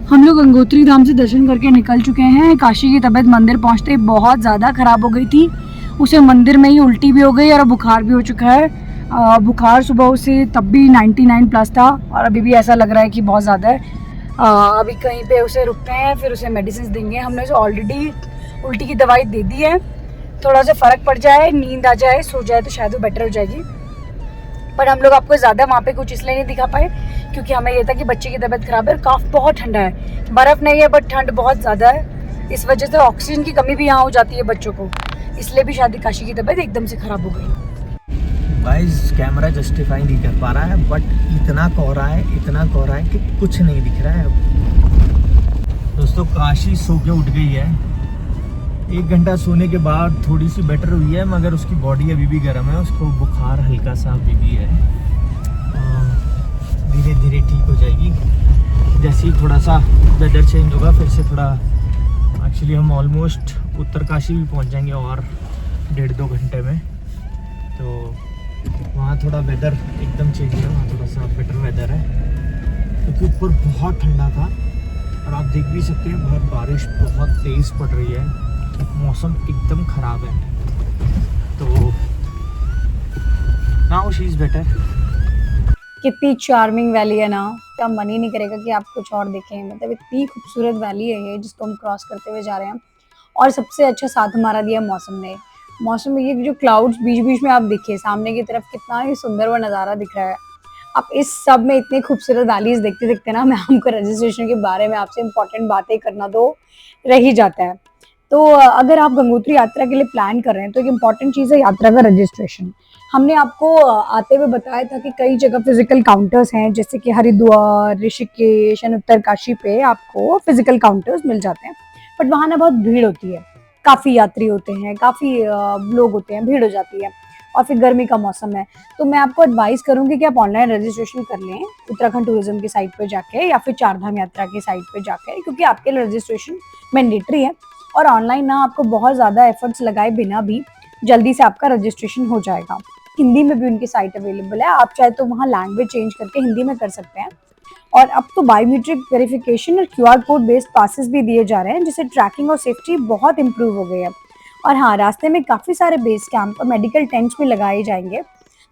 हम लोग गंगोत्री धाम से दर्शन करके निकल चुके हैं। काशी की तबीयत मंदिर पहुंचते ही बहुत ज़्यादा ख़राब हो गई थी। उसे मंदिर में ही उल्टी भी हो गई और बुखार भी हो चुका है। बुखार सुबह से तब भी 99 प्लस था और अभी भी ऐसा लग रहा है कि बहुत ज़्यादा है। अभी कहीं पे उसे रुकते हैं, फिर उसे मेडिसिन देंगे। हमने उसे ऑलरेडी उल्टी की दवाई दे दी है। थोड़ा सा फ़र्क पड़ जाए, नींद आ जाए, सो जाए तो शायद वो बेटर हो जाएगी। पर हम लोग आपको ज़्यादा वहाँ पे कुछ इसलिए नहीं दिखा पाए क्योंकि हमें ये था कि बच्चे की तबीयत ख़राब है। काफ़ी बहुत ठंडा है, बर्फ़ नहीं है बट ठंड बहुत ज़्यादा है। इस वजह से ऑक्सीजन की कमी भी यहाँ हो जाती है बच्चों को, इसलिए भी शायद काशी की तबीयत एकदम से ख़राब हो गई। गाइस कैमरा जस्टिफाई नहीं कर पा रहा है बट इतना कोहरा है कि कुछ नहीं दिख रहा है। दोस्तों काशी सो के उठ गई है। 1 घंटा सोने के बाद थोड़ी सी बेटर हुई है, मगर उसकी बॉडी अभी भी गर्म है, उसको बुखार हल्का सा अभी भी है। धीरे धीरे ठीक हो जाएगी। जैसे ही थोड़ा सा वेदर चेंज होगा फिर से थोड़ा, एक्चुअली हम ऑलमोस्ट उत्तरकाशी भी पहुंच जाएंगे और 1.5-2 घंटे में। तो वहाँ थोड़ा वेदर एकदम चेंज है, वहाँ थोड़ा सा बेटर वेदर है क्योंकि ऊपर बहुत ठंडा था और आप देख भी सकते हैं बहुत बारिश बहुत तेज़ पड़ रही है, मौसम एकदम ख़राब है। तो नाउ शी इज़ बेटर। कितनी चार्मिंग वैली है ना, क्या मन ही नहीं करेगा कि आप कुछ और देखें। मतलब इतनी खूबसूरत वैली है ये जिसको हम क्रॉस करते हुए जा रहे हैं। और सबसे अच्छा साथ हमारा दिया मौसम ने। मौसम में ये जो क्लाउड्स बीच बीच में आप दिखे सामने की तरफ, कितना ही सुंदर वो नज़ारा दिख रहा है। आप इस सब में इतने खूबसूरत वैलीज देखते देखते ना, मैं हमको रजिस्ट्रेशन के बारे में आपसे इंपॉर्टेंट बातें करना तो रह ही जाता है। तो अगर आप गंगोत्री यात्रा के लिए प्लान कर रहे हैं तो एक इम्पॉर्टेंट चीज़ है यात्रा का रजिस्ट्रेशन। हमने आपको आते हुए बताया था कि कई जगह फिजिकल काउंटर्स हैं, जैसे कि हरिद्वार, ऋषिकेश और उत्तरकाशी पे आपको फिजिकल काउंटर्स मिल जाते हैं। बट वहाँ ना बहुत भीड़ होती है, काफ़ी यात्री होते हैं, काफ़ी लोग होते हैं, भीड़ हो जाती है और फिर गर्मी का मौसम है। तो मैं आपको एडवाइस करूँगी कि आप ऑनलाइन रजिस्ट्रेशन कर लें उत्तराखंड टूरिज्म की साइट पे जाके या फिर चारधाम यात्रा की साइट पे जाके, क्योंकि आपके लिए रजिस्ट्रेशन मैंडेटरी है और ऑनलाइन ना आपको बहुत ज़्यादा एफर्ट्स लगाए बिना भी जल्दी से आपका रजिस्ट्रेशन हो जाएगा। हिंदी में भी उनकी साइट अवेलेबल है, आप चाहे तो वहाँ लैंग्वेज चेंज करके हिंदी में कर सकते हैं। और अब तो बायोमेट्रिक वेरिफिकेशन और क्यूआर कोड बेस्ड पासेस भी दिए जा रहे हैं, जिससे ट्रैकिंग और सेफ्टी बहुत इंप्रूव हो गई है। और हाँ, रास्ते में काफ़ी सारे बेस कैंप और मेडिकल टेंट्स भी लगाए जाएंगे,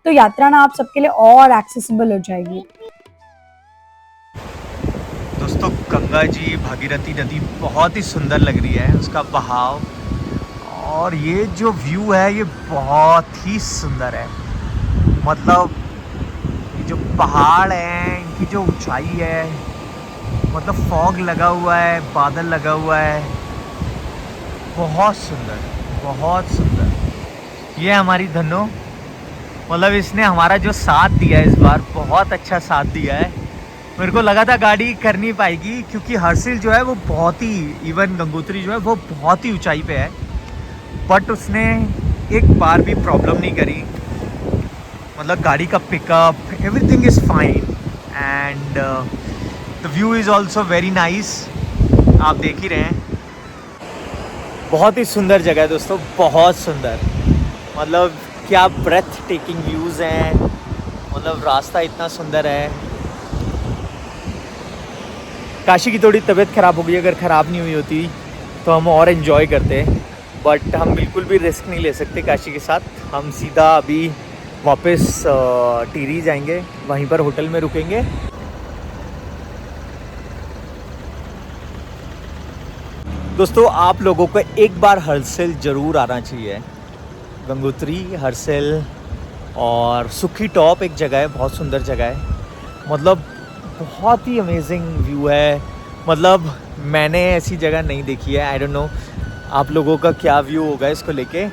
तो यात्रा ना आप सबके लिए और एक्सेसिबल हो जाएगी। दोस्तों गंगा जी भागीरथी नदी बहुत ही सुंदर लग रही है, उसका बहाव और ये जो व्यू है ये बहुत ही सुंदर है। मतलब ये जो पहाड़ हैं, इनकी जो ऊंचाई है, मतलब फॉग लगा हुआ है, बादल लगा हुआ है, बहुत सुंदर, बहुत सुंदर। ये हमारी धनो, मतलब इसने हमारा जो साथ दिया है इस बार, बहुत अच्छा साथ दिया है। मेरे को लगा था गाड़ी कर नहीं पाएगी क्योंकि हर्सिल जो है वो बहुत ही, इवन गंगोत्री जो है वो बहुत ही ऊंचाई पे है, बट उसने एक बार भी प्रॉब्लम नहीं करी। मतलब गाड़ी का pickup, everything is fine and the view is also very nice. आप देख ही रहे हैं, बहुत ही सुंदर जगह है दोस्तों, बहुत सुंदर। मतलब क्या ब्रेथ टेकिंग व्यूज़ हैं, मतलब रास्ता इतना सुंदर है। काशी की थोड़ी तबीयत ख़राब हो गई, अगर ख़राब नहीं हुई होती तो हम और इन्जॉय करते, बट हम बिल्कुल भी रिस्क नहीं ले सकते काशी के साथ। हम सीधा अभी वापस टिहरी जाएंगे, वहीं पर होटल में रुकेंगे। दोस्तों आप लोगों को एक बार हर्सिल ज़रूर आना चाहिए। गंगोत्री, हर्सिल और सुखी टॉप एक जगह है, बहुत सुंदर जगह है। मतलब बहुत ही अमेजिंग व्यू है, मतलब मैंने ऐसी जगह नहीं देखी है। आई डोंट नो आप लोगों का क्या व्यू होगा इसको लेके।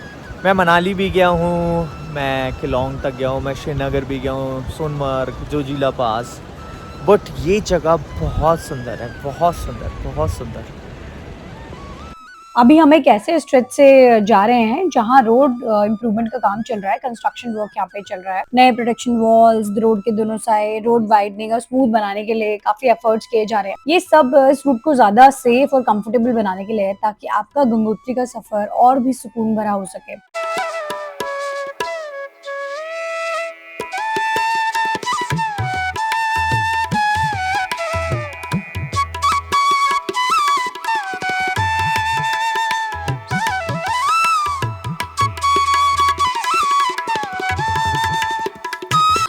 मैं मनाली भी गया हूँ, मैं किलोंग तक गया हूँ, मैं श्रीनगर भी गया हूँ, सोनमर्ग, जोजिला पास, बट ये जगह बहुत सुंदर है, बहुत सुंदर, बहुत सुंदर। अभी हम एक ऐसे स्ट्रेच से जा रहे हैं जहां रोड इम्प्रूवमेंट का काम चल रहा है, कंस्ट्रक्शन वर्क यहाँ पे चल रहा है। नए प्रोटेक्शन वॉल्स रोड के दोनों साइड, रोड वाइडनिंग और स्मूथ बनाने के लिए काफी एफर्ट्स किए जा रहे हैं। ये सब इस रूट को ज्यादा सेफ और कंफर्टेबल बनाने के लिए है, ताकि आपका गंगोत्री का सफर और भी सुकून भरा हो सके।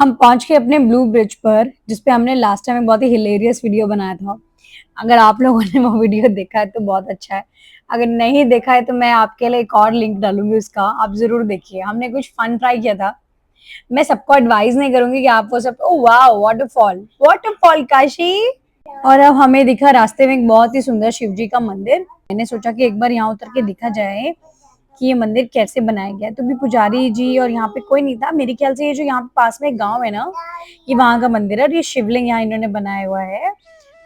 हम पहुंच के अपने ब्लू ब्रिज पर, जिसपे हमने लास्ट टाइम एक बहुत ही हिलेरियस वीडियो बनाया था। अगर आप लोगों ने वो वीडियो देखा है तो बहुत अच्छा है, अगर नहीं देखा है तो मैं आपके लिए एक और लिंक डालूंगी उसका, आप जरूर देखिए। हमने कुछ फन ट्राई किया था। मैं सबको एडवाइस नहीं करूंगी कि आप वो सब, ओ वाह वाटरफॉल, वाटरफॉल काशी। और अब हमें दिखा रास्ते में एक बहुत ही सुंदर शिव जी का मंदिर। मैंने सोचा कि एक बार यहाँ उतर के दिखा जाए कि ये मंदिर कैसे बनाया गया है। तो भी पुजारी जी और यहाँ पे कोई नहीं था। मेरे ख्याल से ये जो यहाँ पे पास में एक गांव है ना, ये वहां का मंदिर है और ये शिवलिंग यहाँ इन्होंने बनाया हुआ है।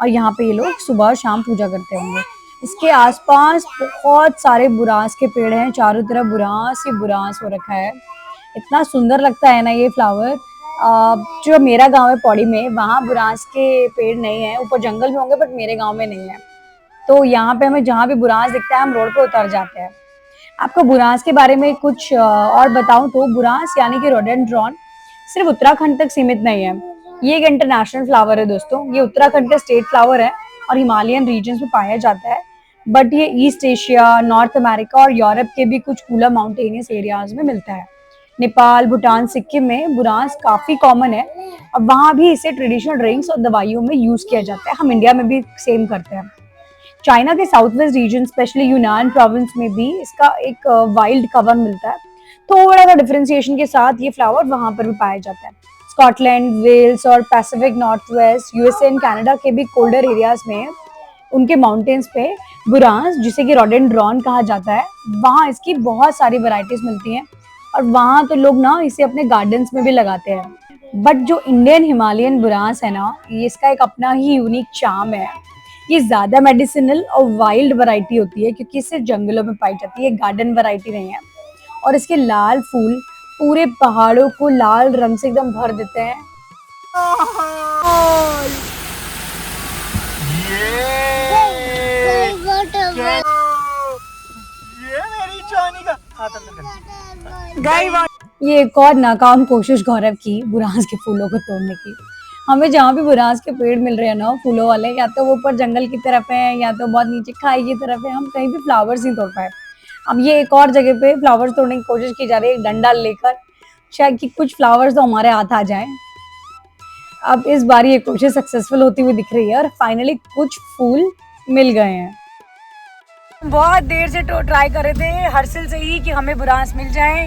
और यहाँ पे ये लोग सुबह और शाम पूजा करते होंगे। इसके आसपास बहुत सारे बुरांस के पेड़ हैं, चारों तरफ बुरांस ही बुरांस हो रखा है। इतना सुंदर लगता है ना ये फ्लावर। जो मेरा गांव है पौड़ी में, वहाँ बुरांस के पेड़ नहीं है, ऊपर जंगल में होंगे बट मेरे गांव में नहीं है। तो यहाँ पे हमें जहाँ भी बुरांस दिखता है हम रोड पे उतर जाते हैं। आपको बुरांस के बारे में कुछ और बताऊं तो बुरांस यानी कि रोडेंड्रॉन सिर्फ उत्तराखंड तक सीमित नहीं है। ये एक इंटरनेशनल फ्लावर है दोस्तों। ये उत्तराखंड का स्टेट फ्लावर है और हिमालयन रीजन्स में पाया जाता है। बट ये ईस्ट एशिया, नॉर्थ अमेरिका और यूरोप के भी कुछ कूलर माउंटेनियस एरियाज में मिलता है। नेपाल, भूटान, सिक्किम में बुरांस काफी कॉमन है और वहां भी इसे ट्रेडिशनल ड्रिंक्स और दवाइयों में यूज किया जाता है। हम इंडिया में भी सेम करते हैं। चाइना के साउथ वेस्ट रीजन, स्पेशली यूनान प्रोविंस में भी इसका एक वाइल्ड कवर मिलता है। थोड़ा सा डिफरेंशिएशन के साथ ये फ्लावर वहां पर भी पाया जाता है। स्कॉटलैंड, वेल्स और Pacific north west, USA and Canada के भी कोल्डर एरियाज में उनके माउंटेन्स पे बुरांस, जिसे कि रोडेंड्रॉन कहा जाता है, वहाँ इसकी बहुत सारी वैरायटीज मिलती हैं और वहाँ तो लोग ना इसे अपने गार्डन्स में भी लगाते हैं। बट जो इंडियन हिमालयन बुरांस है ना, ये इसका एक अपना ही यूनिक चार्म है। ये ज्यादा मेडिसिनल और वाइल्ड वैरायटी होती है क्योंकि सिर्फ जंगलों में पाई जाती है, गार्डन वैरायटी नहीं है। और इसके लाल फूल पूरे पहाड़ों को लाल रंग से एकदम भर देते हैं। ये एक और नाकाम कोशिश गौरव की बुरांस के फूलों को तोड़ने की। हमें जहाँ भी बुरांस के पेड़ मिल रहे हैं ना फूलों वाले, या तो वो ऊपर जंगल की तरफ है या तो बहुत नीचे खाई की तरफ है, हम कहीं भी फ्लावर्स नहीं तोड़ पाए। अब ये एक और जगह पे फ्लावर्स तोड़ने की कोशिश की जा रही है, एक डंडा लेकर, शायद कि कुछ फ्लावर्स तो हमारे हाथ आ जाएं। अब इस बार ये कोशिश सक्सेसफुल होती हुई दिख रही है और फाइनली कुछ फूल मिल गए हैं। बहुत देर से ट्राई कर रहे थे हर्षिल से ही कि हमें बुरांस मिल जाए,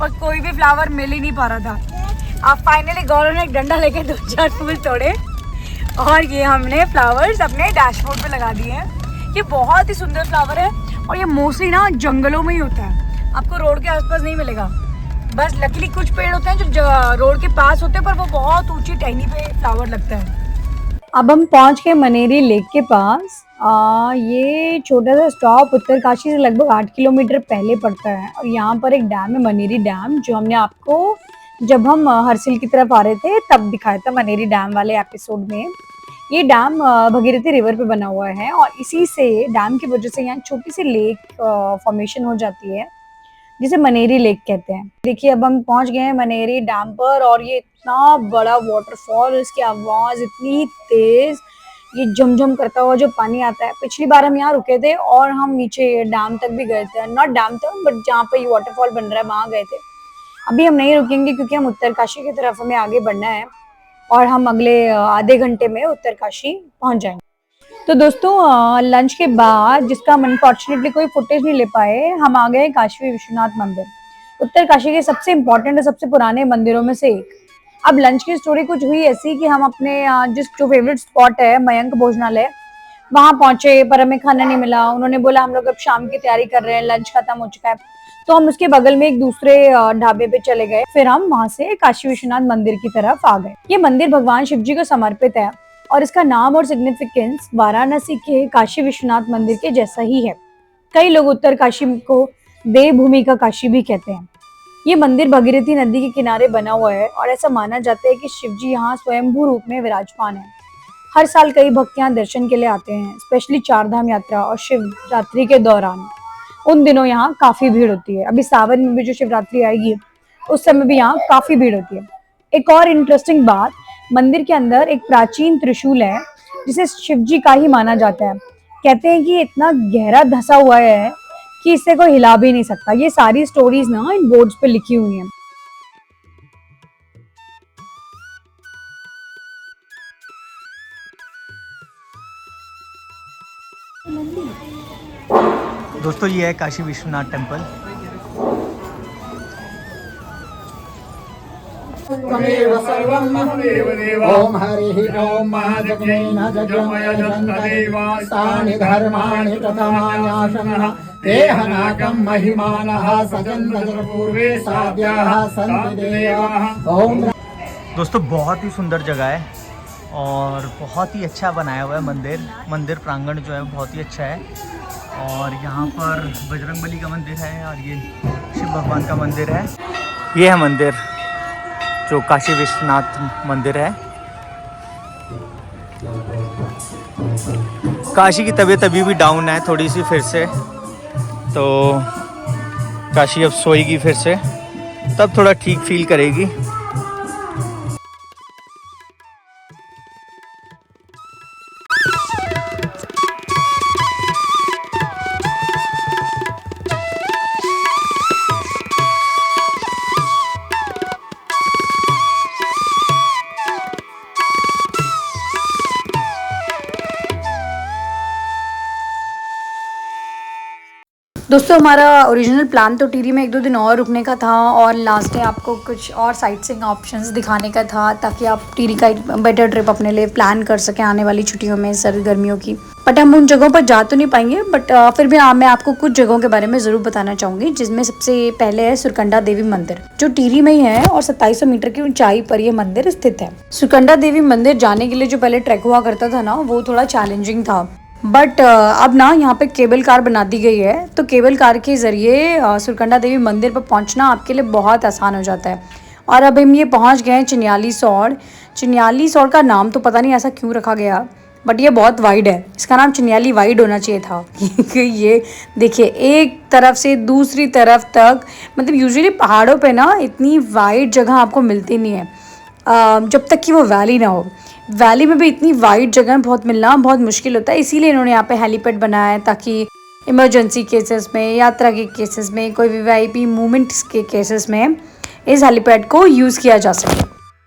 पर कोई भी फ्लावर मिल ही नहीं पा रहा था। अब फाइनली गौरव ने एक डंडा लेके 2-4 फूल तोड़े और ये हमने फ्लावर्स अपने डैशबोर्ड पे लगा दिए हैं। ये बहुत ही सुंदर फ्लावर है और ये मोस्टली ना जंगलों में ही होता है, आपको रोड के आसपास नहीं मिलेगा। बस लकीली कुछ पेड़ होते हैं जो रोड के पास होते हैं, पर वो बहुत ऊंची टहनी पे फ्लावर लगता है। अब हम पहुंच गए मनेरी लेक के पास। ये छोटा सा स्टॉप उत्तरकाशी से लगभग 8 किलोमीटर पहले पड़ता है और यहाँ पर एक डैम है, मनेरी डैम, जो हमने आपको जब हम हरसिल की तरफ आ रहे थे तब दिखाया था मनेरी डैम वाले एपिसोड में। ये डैम भगीरथी रिवर पे बना हुआ है और इसी से डैम की वजह से यहाँ छोटी सी लेक फॉर्मेशन हो जाती है जिसे मनेरी लेक कहते हैं। देखिए अब हम पहुंच गए हैं मनेरी डैम पर और ये इतना बड़ा वाटरफॉल, इसकी आवाज इतनी तेज, ये झमझम करता हुआ जो पानी आता है। पिछली बार हम यहाँ रुके थे और हम नीचे डैम तक भी गए थे, नॉट डैम तक बट जहाँ पे ये वाटरफॉल बन रहा है वहां गए थे। अभी हम नहीं रुकेंगे क्योंकि हम उत्तरकाशी की तरफ हमें आगे बढ़ना है और हम अगले आधे घंटे में उत्तरकाशी पहुंच जाएंगे। तो दोस्तों लंच के बाद, जिसका हम अनफॉर्चुनेटली कोई फुटेज नहीं ले पाए, हम आ गए काशी विश्वनाथ मंदिर, उत्तरकाशी के सबसे इम्पोर्टेंट और सबसे पुराने मंदिरों में से एक। अब लंच की स्टोरी कुछ हुई ऐसी कि हम अपने जो फेवरेट स्पॉट है मयंक भोजनालय, वहां पहुंचे पर हमें खाना नहीं मिला। उन्होंने बोला हम लोग अब शाम की तैयारी कर रहे हैं, लंच खत्म हो चुका है। तो हम उसके बगल में एक दूसरे ढाबे पे चले गए, फिर हम वहां से काशी विश्वनाथ मंदिर की तरफ आ गए। ये मंदिर भगवान शिव जी को समर्पित है और इसका नाम और सिग्निफिकेंस वाराणसी के काशी विश्वनाथ मंदिर के जैसा ही है। कई लोग उत्तरकाशी को देवभूमि का काशी भी कहते हैं। ये मंदिर भगीरथी नदी के किनारे बना हुआ है और ऐसा माना जाता है कि शिव जी यहाँ स्वयंभू रूप में विराजमान है। हर साल कई भक्त यहाँ दर्शन के लिए आते हैं, स्पेशली चारधाम यात्रा और शिवरात्रि के दौरान। उन दिनों यहाँ काफी भीड़ होती है। अभी सावन में भी जो शिवरात्रि आएगी उस समय भी यहाँ काफी भीड़ होती है। एक और इंटरेस्टिंग बात, मंदिर के अंदर एक प्राचीन त्रिशूल है जिसे शिव जी का ही माना जाता है। कहते हैं कि ये इतना गहरा धंसा हुआ है कि इसे कोई हिला भी नहीं सकता। ये सारी स्टोरीज ना इन बोर्ड्स पे लिखी हुई हैं। दोस्तों ये है काशी विश्वनाथ टेम्पल। त्वमेव सर्वं ओम हरिः ओम महाजगमेन जगमयजन्तदेवास्तानि धर्माणि प्रथमान्यासनः देहनाकं महिमानः सजन्मजपूर्वे साध्याः सन्ति देवाः ओम। दोस्तों बहुत ही सुंदर जगह है और बहुत ही अच्छा बनाया हुआ है मंदिर प्रांगण जो है बहुत ही अच्छा है। और यहाँ पर बजरंगबली का मंदिर है और ये शिव भगवान का मंदिर है। ये है मंदिर जो काशी विश्वनाथ मंदिर है। काशी की तबीयत अभी भी डाउन है थोड़ी सी फिर से, तो काशी अब सोएगी फिर से, तब थोड़ा ठीक फील करेगी। दोस्तों हमारा ओरिजिनल प्लान तो टिहरी में 1-2 दिन और रुकने का था और लास्ट डे आपको कुछ और साइट सीइंग ऑप्शंस दिखाने का था ताकि आप टिहरी का एक बेटर ट्रिप अपने लिए प्लान कर सकें आने वाली छुट्टियों में सर्द गर्मियों की। बट हम उन जगहों पर जा तो नहीं पाएंगे, बट फिर भी मैं आपको कुछ जगहों के बारे में ज़रूर बताना चाहूँगी, जिसमें सबसे पहले है सुरकंडा देवी मंदिर जो टिहरी में ही है और 2700 मीटर की ऊंचाई पर यह मंदिर स्थित है। सुरकंडा देवी मंदिर जाने के लिए जो पहले ट्रैक हुआ करता था ना, वो थोड़ा चैलेंजिंग था, बट अब ना यहाँ पे केबल कार बना दी गई है, तो केबल कार के ज़रिए सुरकंडा देवी मंदिर पर पहुँचना आपके लिए बहुत आसान हो जाता है। और अब हम ये पहुँच गए हैं चिन्याली सौड़। चिन्याली सौड़ का नाम तो पता नहीं ऐसा क्यों रखा गया, बट ये बहुत वाइड है, इसका नाम चिन्याली वाइड होना चाहिए था। ये देखिए एक तरफ से दूसरी तरफ तक, मतलब यूजुअली पहाड़ों पे ना इतनी वाइड जगह आपको मिलती नहीं है जब तक कि वो वैली ना हो। वैली में भी इतनी वाइड जगह बहुत मिलना बहुत मुश्किल होता है, इसीलिए इन्होंने यहाँ पे हेलीपैड बनाया है ताकि इमरजेंसी केसेस में, यात्रा के केसेस में, कोई वीवीआईपी मूवमेंट्स के केसेस में इस हेलीपैड को यूज़ किया जा सके।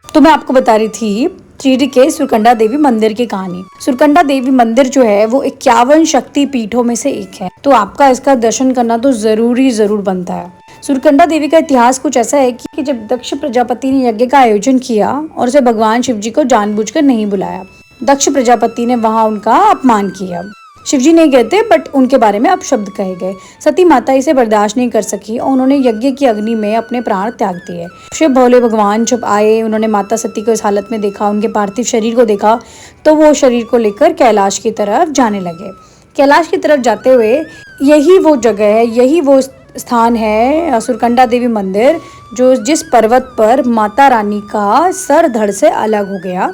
तो मैं आपको बता रही थी टिहरी के सुरकंडा देवी मंदिर की कहानी। सुरकंडा देवी मंदिर जो है वो 51 शक्ति पीठों में से एक है, तो आपका इसका दर्शन करना तो ज़रूर बनता है। सुरकंडा देवी का इतिहास कुछ ऐसा है कि जब दक्ष प्रजापति ने यज्ञ का आयोजन किया और उसे भगवान शिव जी को जानबूझकर नहीं बुलाया, दक्ष प्रजापति ने वहां उनका अपमान किया। शिव जी नहीं गए थे, बट उनके बारे में अपशब्द कहे गए। सती माता इसे बर्दाश्त नहीं कर सकी और उन्होंने यज्ञ की अग्नि में अपने प्राण त्याग दिए। शिव भोले भगवान जब आए, उन्होंने माता सती को इस हालत में देखा, उनके पार्थिव शरीर को देखा, तो वो शरीर को लेकर कैलाश की तरफ जाने लगे। कैलाश की तरफ जाते हुए यही वो जगह है, यही वो स्थान है सुरकंडा देवी मंदिर, जो जिस पर्वत पर माता रानी का सर धड़ से अलग हो गया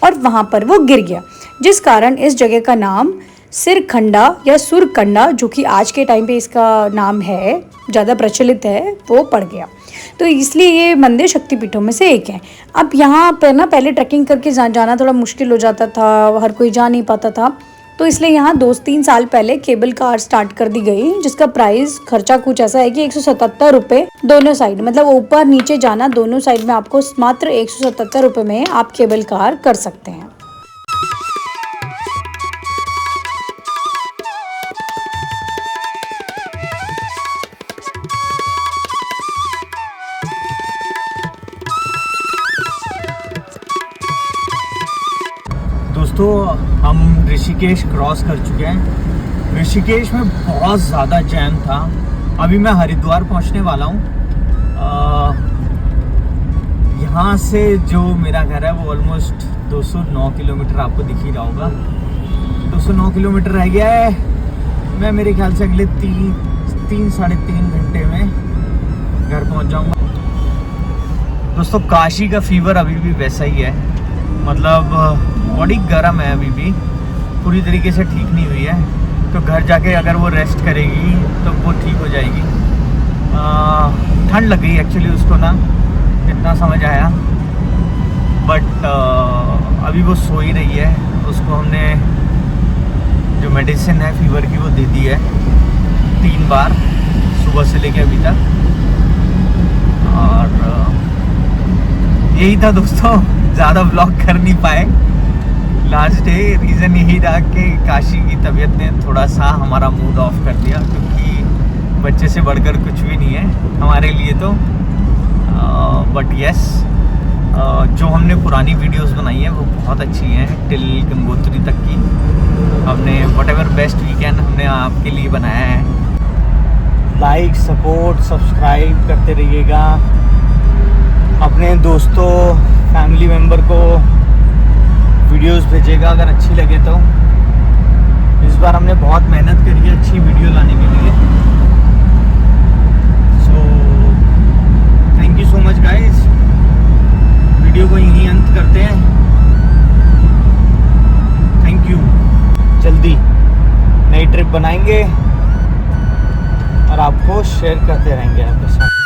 और वहाँ पर वो गिर गया, जिस कारण इस जगह का नाम सिरखंडा या सुरकंडा, जो कि आज के टाइम पे इसका नाम है, ज़्यादा प्रचलित है, वो पड़ गया। तो इसलिए ये मंदिर शक्तिपीठों में से एक है। अब यहाँ पर ना पहले ट्रैकिंग करके जाना थोड़ा मुश्किल हो जाता था, हर कोई जा नहीं पाता था, तो इसलिए यहाँ 2-3 साल पहले केबल कार स्टार्ट कर दी गई, जिसका प्राइस खर्चा कुछ ऐसा है कि 177 रुपये दोनों साइड, मतलब ऊपर नीचे जाना दोनों साइड में आपको मात्र 177 रुपये में आप केबल कार कर सकते हैं। दोस्तों हम ऋषिकेश क्रॉस कर चुके हैं। ऋषिकेश में बहुत ज़्यादा जैम था। अभी मैं हरिद्वार पहुंचने वाला हूं। यहाँ से जो मेरा घर है वो ऑलमोस्ट 209 किलोमीटर आपको दिख ही रहा होगा। 209 किलोमीटर रह गया है। मैं मेरे ख्याल से अगले 3-3.5 घंटे में घर पहुंच जाऊंगा। दोस्तों काशी का फीवर अभी भी वैसा ही है, मतलब बॉडी गर्म है, अभी भी पूरी तरीके से ठीक नहीं हुई है। तो घर जाके अगर वो रेस्ट करेगी तो वो ठीक हो जाएगी। ठंड लग गई एक्चुअली उसको ना, जितना समझ आया, बट अभी वो सो ही रही है। उसको हमने जो मेडिसिन है फीवर की वो दे दी है 3 बार, सुबह से लेके अभी तक। और यही था दोस्तों, ज़्यादा व्लॉग कर नहीं पाए, लास्ट डे रीज़न यही रहा कि काशी की तबीयत ने थोड़ा सा हमारा मूड ऑफ कर दिया, क्योंकि बच्चे से बढ़कर कुछ भी नहीं है हमारे लिए तो। बट यस, जो हमने पुरानी वीडियोस बनाई हैं वो बहुत अच्छी हैं, टिल गंगोत्री तक की हमने व्हाटएवर बेस्ट वी कैन हमने आपके लिए बनाया है। लाइक, सपोर्ट, सब्सक्राइब करते रहिएगा, अपने दोस्तों फैमिली मेम्बर को वीडियोस भेजिएगा अगर अच्छी लगे तो। इस बार हमने बहुत मेहनत करी है अच्छी वीडियो लाने के लिए। So thank you so much guys. Video को यहीं अंत करते हैं। Thank you. जल्दी नई ट्रिप बनाएंगे और आपको शेयर करते रहेंगे आपके साथ।